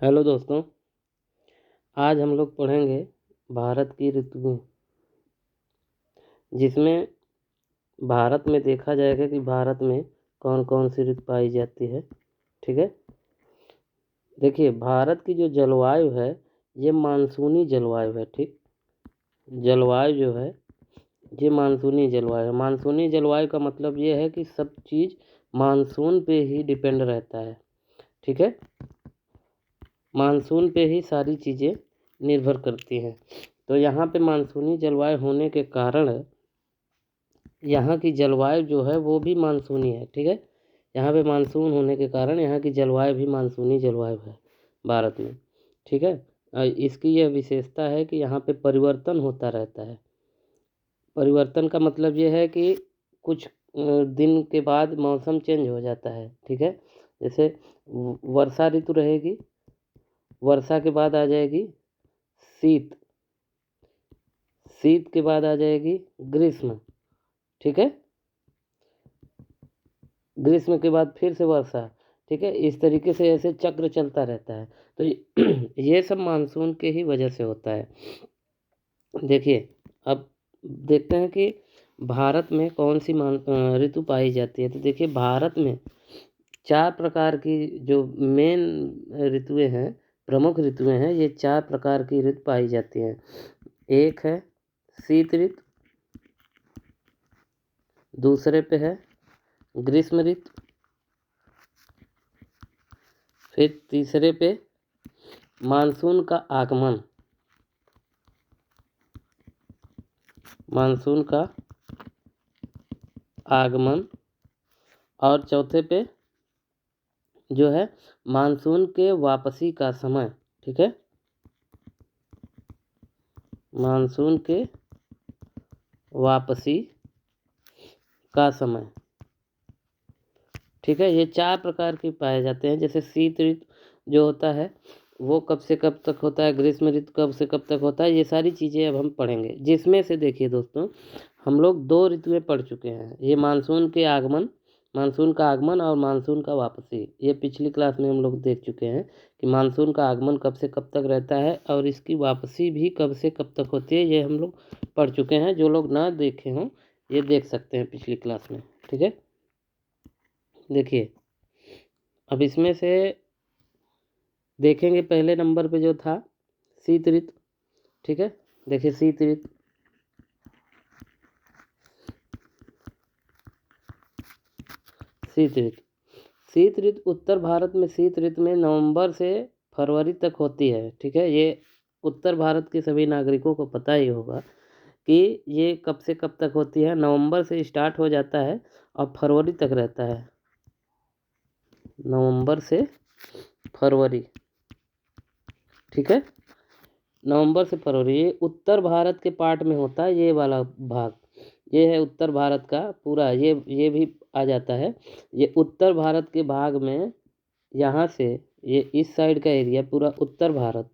Hello दोस्तों, आज हम लोग पढ़ेंगे भारत की ऋतुएं, जिसमें भारत में देखा जाएगा कि भारत में कौन कौन सी ऋतु पाई जाती है। ठीक है, देखिए भारत की जो जलवायु है ये मानसूनी जलवायु है। ठीक, जलवायु जो है ये मानसूनी जलवायु है। मानसूनी जलवायु का मतलब ये है कि सब चीज़ मानसून पे ही डिपेंड रहता है। ठीक है, मानसून पे ही सारी चीज़ें निर्भर करती हैं। तो यहाँ पे मानसूनी जलवायु होने के कारण यहाँ की जलवायु जो है वो भी मानसूनी है। ठीक है, यहाँ पे मानसून होने के कारण यहाँ की जलवायु भी मानसूनी जलवायु है भारत में। ठीक है, इसकी यह विशेषता है कि यहाँ पे परिवर्तन होता रहता है। परिवर्तन का मतलब ये है कि कुछ दिन के बाद मौसम चेंज हो जाता है। ठीक है, जैसे वर्षा ऋतु रहेगी, वर्षा के बाद आ जाएगी शीत, शीत के बाद आ जाएगी ग्रीष्म। ठीक है, ग्रीष्म के बाद फिर से वर्षा। ठीक है, इस तरीके से ऐसे चक्र चलता रहता है। तो ये सब मानसून के ही वजह से होता है। देखिए, अब देखते हैं कि भारत में कौन सी ऋतु पाई जाती है। तो देखिए भारत में 4 प्रकार की जो मेन ऋतुएं हैं, प्रमुख ऋतुएं हैं, ये 4 प्रकार की ऋतु पाई जाती हैं। एक है शीत ऋतु, दूसरे पे है ग्रीष्म ऋतु, फिर तीसरे पे मानसून का आगमन, मानसून का आगमन, और चौथे पे जो है मानसून के वापसी का समय। ठीक है, मानसून के वापसी का समय। ठीक है, ये 4 प्रकार के पाए जाते हैं। जैसे शीत ऋतु जो होता है वो कब से कब तक होता है, ग्रीष्म ऋतु कब से कब तक होता है, ये सारी चीज़ें अब हम पढ़ेंगे। जिसमें से देखिए दोस्तों, हम लोग 2 ऋतुएं पढ़ चुके हैं। ये मानसून के आगमन, मानसून का आगमन और मानसून का वापसी, ये पिछली क्लास में हम लोग देख चुके हैं कि मानसून का आगमन कब से कब तक रहता है और इसकी वापसी भी कब से कब तक होती है, ये हम लोग पढ़ चुके हैं। जो लोग ना देखे हों ये देख सकते हैं पिछली क्लास में। ठीक है, देखिए अब इसमें से देखेंगे पहले नंबर पे जो था शीत ऋतु। ठीक है, देखिए शीत ऋतु, शीत ऋतु, शीत ऋतु उत्तर भारत में शीत ऋतु में नवंबर से फरवरी तक होती है। ठीक है, ये उत्तर भारत के सभी नागरिकों को पता ही होगा कि ये कब से कब तक होती है। नवंबर से स्टार्ट हो जाता है और फरवरी तक रहता है। नवंबर से फरवरी, ठीक है, नवंबर से फरवरी, ये उत्तर भारत के पार्ट में होता है। ये वाला भाग ये है उत्तर भारत का पूरा, ये भी आ जाता है। ये उत्तर भारत के भाग में, यहाँ से ये इस साइड का एरिया पूरा उत्तर भारत।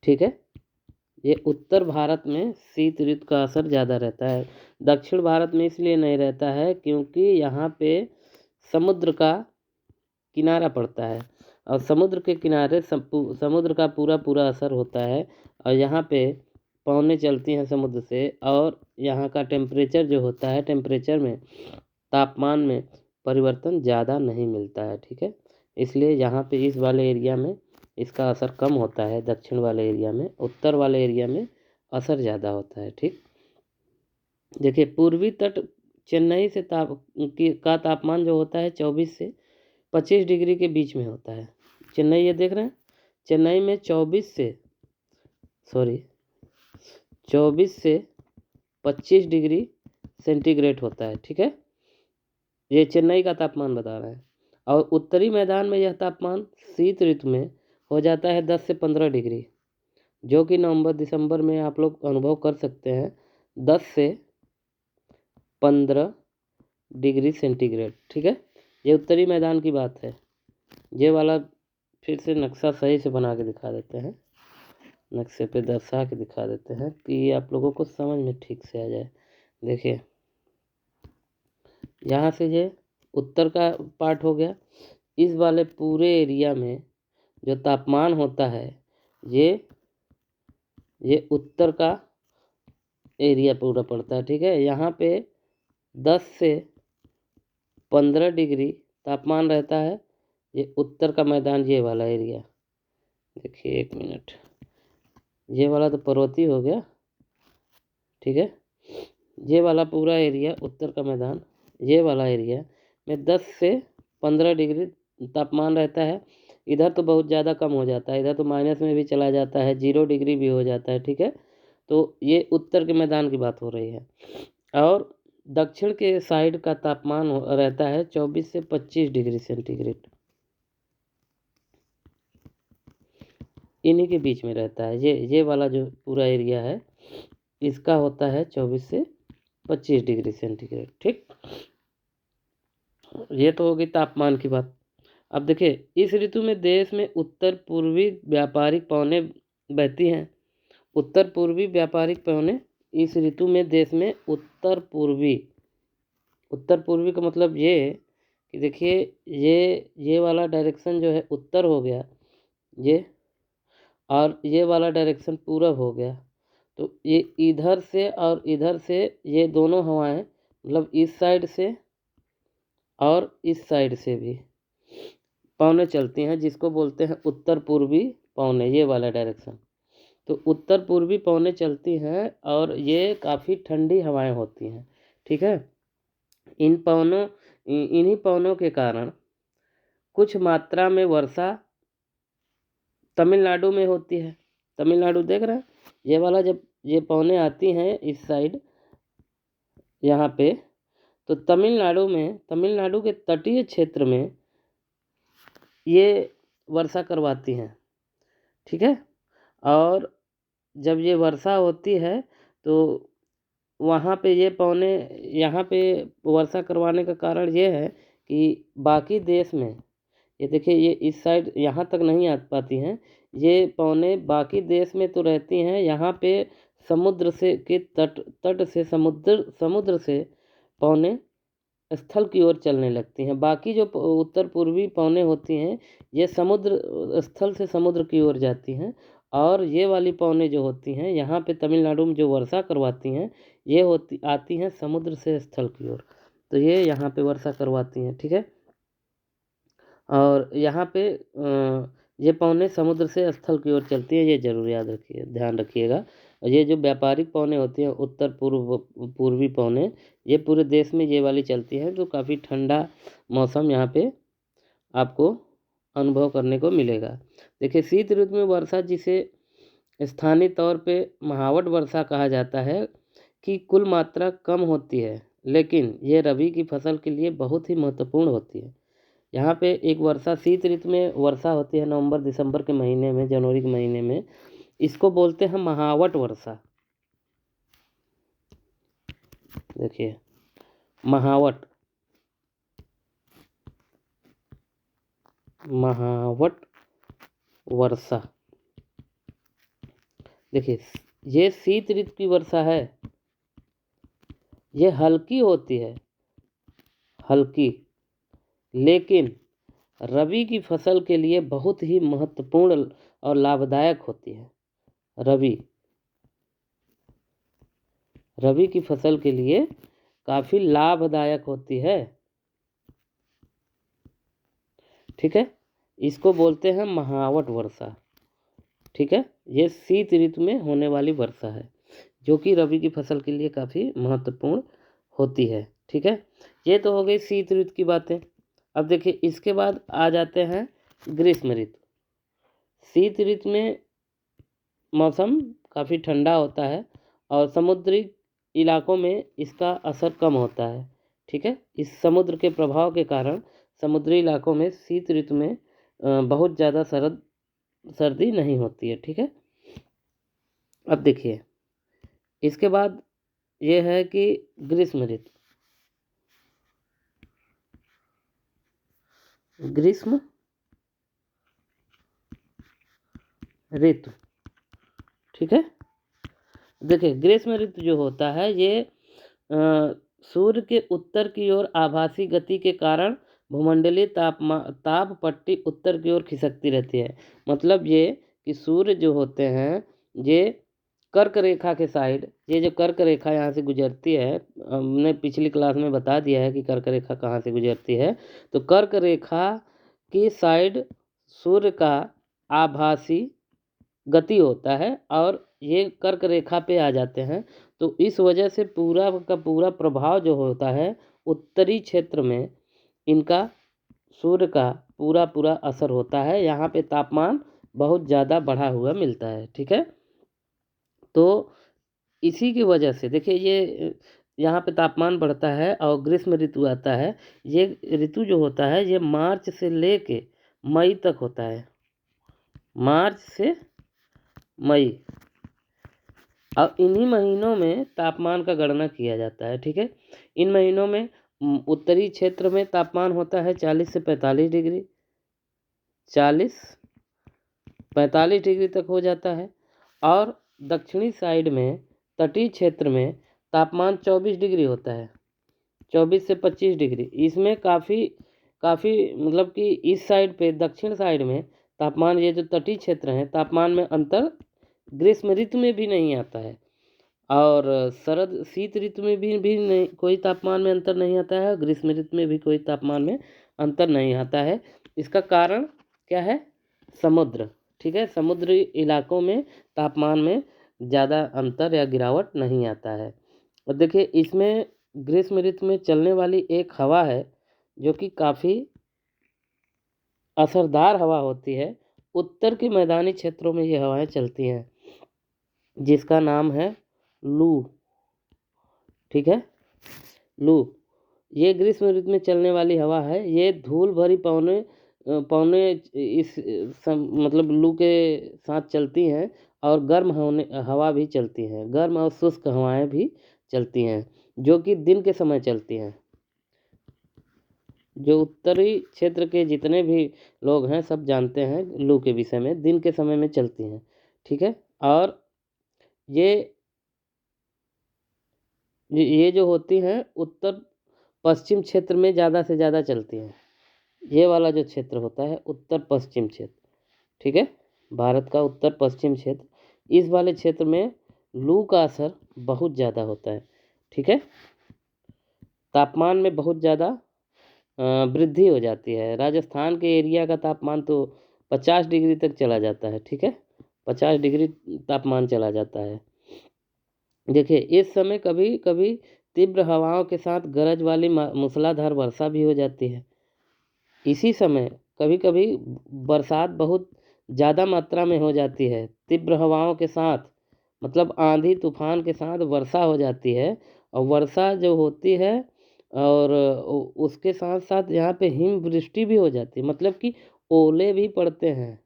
ठीक है, ये उत्तर भारत में शीत ऋतु का असर ज़्यादा रहता है। दक्षिण भारत में इसलिए नहीं रहता है क्योंकि यहाँ पे समुद्र का किनारा पड़ता है और समुद्र के किनारे समुद्र का पूरा पूरा असर होता है और यहाँ पे पवनें चलती हैं समुद्र से, और यहाँ का टेम्परेचर जो होता है, टेम्परेचर में, तापमान में परिवर्तन ज़्यादा नहीं मिलता है। ठीक है, इसलिए यहाँ पे इस वाले एरिया में इसका असर कम होता है, दक्षिण वाले एरिया में। उत्तर वाले एरिया में असर ज़्यादा होता है। ठीक, देखिए पूर्वी तट चेन्नई से का तापमान जो होता है 24 से 25 डिग्री के बीच में होता है। चेन्नई, ये देख रहे हैं, चेन्नई में 24 से 25 डिग्री सेंटीग्रेड होता है। ठीक है, ये चेन्नई का तापमान बता रहा है। और उत्तरी मैदान में यह तापमान शीत ऋतु में हो जाता है 10 से 15 डिग्री, जो कि नवंबर दिसंबर में आप लोग अनुभव कर सकते हैं 10 से 15 डिग्री सेंटीग्रेड। ठीक है, ये उत्तरी मैदान की बात है। ये वाला फिर से नक्शा सही से बना के दिखा देते हैं, नक्शे पे दर्शा के दिखा देते हैं कि आप लोगों को समझ में ठीक से आ जाए। देखिए यहाँ से ये उत्तर का पार्ट हो गया, इस वाले पूरे एरिया में जो तापमान होता है ये उत्तर का एरिया पूरा पड़ता है। ठीक है, यहाँ पे 10 से 15 डिग्री तापमान रहता है। ये उत्तर का मैदान, ये वाला एरिया देखिए, 1 मिनट, ये वाला तो पर्वतीय हो गया। ठीक है, ये वाला पूरा एरिया उत्तर का मैदान, ये वाला एरिया में 10 से 15 डिग्री तापमान रहता है। इधर तो बहुत ज़्यादा कम हो जाता है, इधर तो माइनस में भी चला जाता है, 0 डिग्री भी हो जाता है। ठीक है, तो ये उत्तर के मैदान की बात हो रही है। और दक्षिण के साइड का तापमान रहता है 24 से 25 डिग्री सेंटीग्रेड, इन्हीं के बीच में रहता है। ये वाला जो पूरा एरिया है इसका होता है 24 से 25 डिग्री सेंटीग्रेड। ठीक, ये तो होगी तापमान की बात। अब देखिए, इस ऋतु में देश में उत्तर पूर्वी व्यापारिक पवनें बहती हैं। उत्तर पूर्वी व्यापारिक पवनें इस ऋतु में देश में उत्तर पूर्वी का मतलब ये कि देखिए, ये वाला डायरेक्शन जो है उत्तर हो गया ये, और ये वाला डायरेक्शन पूरब हो गया। तो ये इधर से और इधर से ये दोनों हवाएं, मतलब इस साइड से और इस साइड से भी पवनें चलती हैं, जिसको बोलते हैं उत्तर पूर्वी पवनें, ये वाला डायरेक्शन। तो उत्तर पूर्वी पवनें चलती हैं और ये काफ़ी ठंडी हवाएं होती हैं। ठीक है, इन्हीं पवनों के कारण कुछ मात्रा में वर्षा तमिलनाडु में होती है। तमिलनाडु देख रहे हैं, ये वाला जब ये पवनें आती हैं इस साइड यहाँ पे, तो तमिलनाडु के तटीय क्षेत्र में ये वर्षा करवाती हैं। ठीक है, और जब ये वर्षा होती है तो वहाँ पे ये पवनें, यहाँ पे वर्षा करवाने का कारण ये है कि बाकी देश में, ये देखिए, ये इस साइड यहाँ तक नहीं आ पाती हैं। ये पवनें बाकी देश में तो रहती हैं, यहाँ पे समुद्र से के तट से समुद्र से पवनें स्थल की ओर चलने लगती हैं। बाकी जो उत्तर पूर्वी पवनें होती हैं ये समुद्र स्थल से समुद्र की ओर जाती हैं, और ये वाली पवनें जो होती हैं यहाँ पे तमिलनाडु में जो वर्षा करवाती हैं ये आती हैं समुद्र से स्थल की ओर, तो ये यहाँ पे वर्षा करवाती हैं। ठीक है, और यहाँ पे ये पवनें समुद्र से स्थल की ओर चलती हैं, ये जरूर याद रखिए, ध्यान रखिएगा। ये जो व्यापारिक पवनें होती हैं उत्तर पूर्वी पवनें, ये पूरे देश में ये वाली चलती हैं, तो काफ़ी ठंडा मौसम यहाँ पे आपको अनुभव करने को मिलेगा। देखिए, शीत ऋतु में वर्षा, जिसे स्थानीय तौर पे महावट वर्षा कहा जाता है, की कुल मात्रा कम होती है, लेकिन ये रबी की फसल के लिए बहुत ही महत्वपूर्ण होती है। यहाँ पे एक वर्षा, शीत ऋतु में वर्षा होती है नवंबर दिसंबर के महीने में, जनवरी के महीने में, इसको बोलते हैं महावट वर्षा। देखिए, महावट वर्षा, देखिए, ये शीत ऋतु की वर्षा है, ये हल्की होती है, हल्की, लेकिन रबी की फसल के लिए बहुत ही महत्वपूर्ण और लाभदायक होती है। रबी की फसल के लिए काफ़ी लाभदायक होती है। ठीक है, इसको बोलते हैं महावट वर्षा। ठीक है, ये शीत ऋतु में होने वाली वर्षा है, जो कि रबी की फसल के लिए काफ़ी महत्वपूर्ण होती है। ठीक है, ये तो हो गई शीत ऋतु की बातें। अब देखिए, इसके बाद आ जाते हैं ग्रीष्म ऋतु। शीत ऋतु में मौसम काफ़ी ठंडा होता है और समुद्री इलाकों में इसका असर कम होता है। ठीक है, इस समुद्र के प्रभाव के कारण समुद्री इलाकों में शीत ऋतु में बहुत ज़्यादा सर्दी नहीं होती है। ठीक है, अब देखिए, इसके बाद ये है कि ग्रीष्म ऋतु। ग्रीष्म ऋतु, ठीक है, देखिए, ग्रीष्म ऋतु जो होता है ये सूर्य के उत्तर की ओर आभासी गति के कारण भूमंडलीय ताप पट्टी उत्तर की ओर खिसकती रहती है। मतलब ये कि सूर्य जो होते हैं ये कर्क रेखा के साइड, ये जो कर्क रेखा यहाँ से गुजरती है, हमने पिछली क्लास में बता दिया है कि कर्क रेखा कहाँ से गुजरती है। तो कर्क रेखा की साइड सूर्य का आभासी गति होता है और ये कर्क रेखा पे आ जाते हैं। तो इस वजह से पूरा का पूरा प्रभाव जो होता है उत्तरी क्षेत्र में इनका सूर्य का पूरा असर होता है। यहाँ पे तापमान बहुत ज़्यादा बढ़ा हुआ मिलता है। ठीक है, तो इसी की वजह से देखिए ये यहाँ पे तापमान बढ़ता है और ग्रीष्म ऋतु आता है। ये ऋतु जो होता है ये मार्च से लेके मई तक होता है, मार्च से मई। अब इन्हीं महीनों में तापमान का गणना किया जाता है। ठीक है, इन महीनों में उत्तरी क्षेत्र में तापमान होता है 40 से 45 डिग्री, 40-45 डिग्री तक हो जाता है। और दक्षिणी साइड में तटीय क्षेत्र में तापमान 24 डिग्री होता है, 24 से 25 डिग्री। इसमें काफ़ी मतलब कि इस साइड पे दक्षिण साइड में तापमान, ये जो तटीय क्षेत्र हैं, तापमान में अंतर ग्रीष्म ऋतु में भी नहीं आता है और शरद शीत ऋतु में भी नहीं, कोई तापमान में अंतर नहीं आता है। ग्रीष्म ऋतु में भी कोई तापमान में अंतर नहीं आता है। इसका कारण क्या है? समुद्र। ठीक है, समुद्री इलाकों में तापमान में ज़्यादा अंतर या गिरावट नहीं आता है। और देखिए इसमें ग्रीष्म ऋतु में चलने वाली एक हवा है जो कि काफ़ी असरदार हवा होती है। उत्तर के मैदानी क्षेत्रों में ये हवाएं चलती हैं जिसका नाम है लू। ठीक है, लू ये ग्रीष्म ऋतु में चलने वाली हवा है। ये धूल भरी पौने मतलब लू के साथ चलती हैं और गर्म हवा भी चलती हैं, गर्म और शुष्क हवाएं भी चलती हैं जो कि दिन के समय चलती हैं। जो उत्तरी क्षेत्र के जितने भी लोग हैं सब जानते हैं लू के विषय में, दिन के समय में चलती हैं। ठीक है, और ये जो होती हैं उत्तर पश्चिम क्षेत्र में ज़्यादा से ज़्यादा चलती हैं। ये वाला जो क्षेत्र होता है उत्तर पश्चिम क्षेत्र, ठीक है, भारत का उत्तर पश्चिम क्षेत्र, इस वाले क्षेत्र में लू का असर बहुत ज़्यादा होता है। ठीक है, तापमान में बहुत ज़्यादा वृद्धि हो जाती है। राजस्थान के एरिया का तापमान तो 50 डिग्री तक चला जाता है। ठीक है, 50 डिग्री तापमान चला जाता है। देखिए इस समय कभी कभी तीव्र हवाओं के साथ गरज वाली मूसलाधार वर्षा भी हो जाती है। इसी समय कभी कभी बरसात बहुत ज़्यादा मात्रा में हो जाती है, तीव्र हवाओं के साथ, मतलब आंधी तूफान के साथ वर्षा हो जाती है। और वर्षा जो होती है और उसके साथ साथ यहाँ पे हिमवृष्टि भी हो जाती है, मतलब कि ओले भी पड़ते हैं,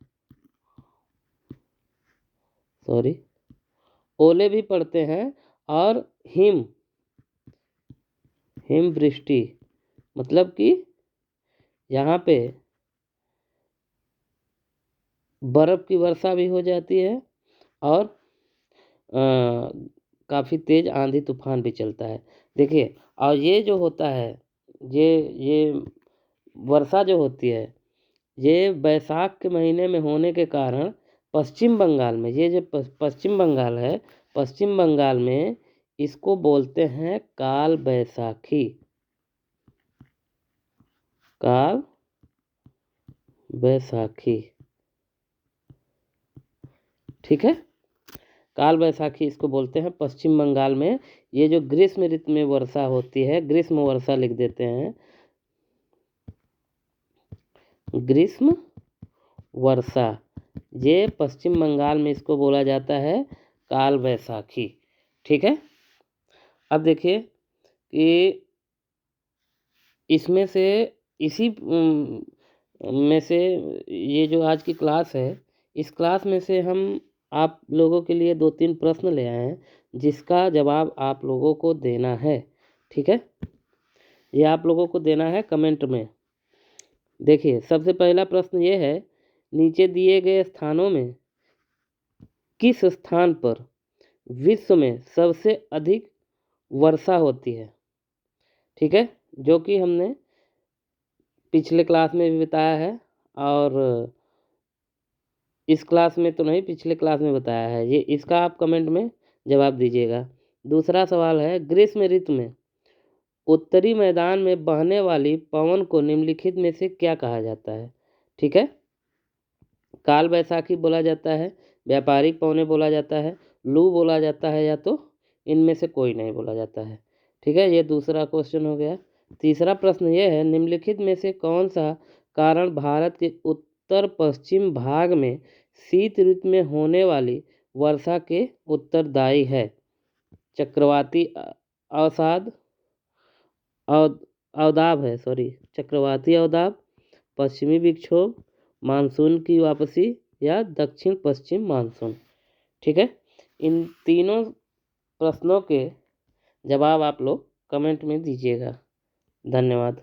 ओले भी पड़ते हैं और हिमवृष्टि, मतलब कि यहाँ पे बर्फ़ की वर्षा भी हो जाती है और काफ़ी तेज़ आंधी तूफान भी चलता है। देखिए और ये जो होता है, ये वर्षा जो होती है ये बैसाख के महीने में होने के कारण पश्चिम बंगाल में, ये जो पश्चिम बंगाल है, पश्चिम बंगाल में इसको बोलते हैं काल बैसाखी। काल बैसाखी, ठीक है, काल बैसाखी इसको बोलते हैं पश्चिम बंगाल में। ये जो ग्रीष्म ऋतु में वर्षा होती है, ग्रीष्म वर्षा लिख देते हैं, ग्रीष्म वर्षा, ये पश्चिम बंगाल में इसको बोला जाता है काल बैसाखी। ठीक है, अब देखिए कि इसमें से इसी में से ये जो आज की क्लास है, इस क्लास में से हम आप लोगों के लिए 2-3 प्रश्न ले आए हैं जिसका जवाब आप लोगों को देना है। ठीक है, ये आप लोगों को देना है कमेंट में। देखिए सबसे पहला प्रश्न ये है, नीचे दिए गए स्थानों में किस स्थान पर विश्व में सबसे अधिक वर्षा होती है? ठीक है, जो कि हमने पिछले क्लास में भी बताया है और इस क्लास में तो नहीं, पिछले क्लास में बताया है। ये इसका आप कमेंट में जवाब दीजिएगा। दूसरा सवाल है, ग्रीष्म ऋतु में उत्तरी मैदान में बहने वाली पवन को निम्नलिखित में से क्या कहा जाता है? ठीक है, काल बैसाखी बोला जाता है, व्यापारिक पवने बोला जाता है, लू बोला जाता है, या तो इनमें से कोई नहीं बोला जाता है। ठीक है, ये दूसरा क्वेश्चन हो गया। तीसरा प्रश्न ये है, निम्नलिखित में से कौन सा कारण भारत के उत्तर पश्चिम भाग में शीत ऋतु में होने वाली वर्षा के उत्तरदायी है? चक्रवाती अवसाद अवदाब है, चक्रवाती अवदाब, पश्चिमी विक्षोभ, मानसून की वापसी, या दक्षिण पश्चिम मानसून। ठीक है, इन तीनों प्रश्नों के जवाब आप लोग कमेंट में दीजिएगा। धन्यवाद।